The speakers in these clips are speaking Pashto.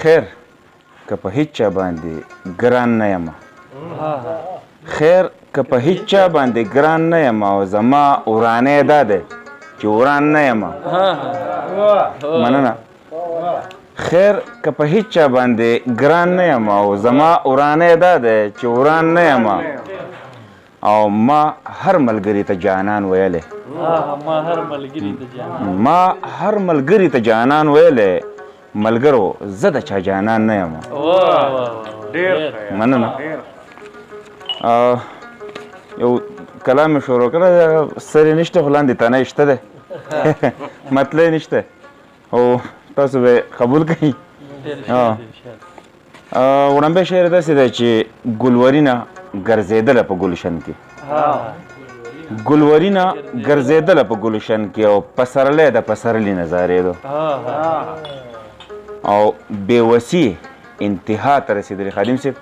خیر که په هیڅ چا باندې ګران نه یم خیر که په هیڅ چا باندې ګران نه یم او زما ورانی دا دی چې وران نه یم مننه خیر که په هیڅ چا باندې ګران نه یم او زما ورانی دا دی چې وران نه یم او ما هر ملګري ته جانان ویلی ما هر ملګري ته جانان ویلی ملګرو زه د چا جانان نه یم مننه یو کلام مې شروع کړی سر یې نشته خو لاندې تنه یې شته دی مطلع یې نشته او تاسو به قبول کړئ وړاندې شعر داسې دی چې ګلورینه ګرځېدله په ګلشن کې ګلورینه ګرځېدله په ګلشن کې او پسرلی د پسرلي نظارېدو او بېوسي انتها ته رسېدلې خادم صاحب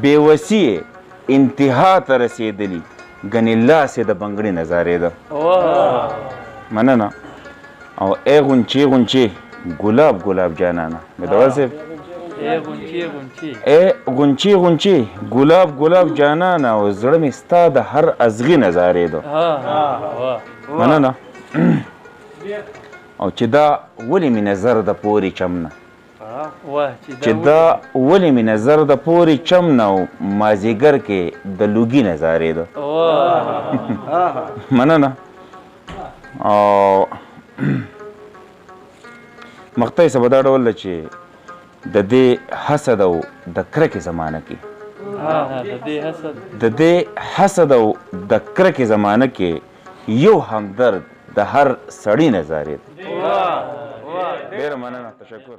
بېوسي انتها ته رسېدلي ګنې لاس یې د بنګړي نظارېده مننه او ای غونچې غونچې ګلاب ګلاب جانانه مدول صاحب ای غونچې غونچې ګلاب ګلاب جانانه او زړه مې ستا د هر ازغي نظارېده مننه او چې دا ولې مې نظر د پورې چمنه چې دا ولې مې نظر د پورې چمنه او مازدیګر کې د لوګي نظارېده مننه او مقطع څه به دا ډول ده چې د دې حسد او د کرکې زمانه کې د دې حسد او د کرکې زمانه کې یو همدرد د هر سړي نظارېده ډېره مننه تشکر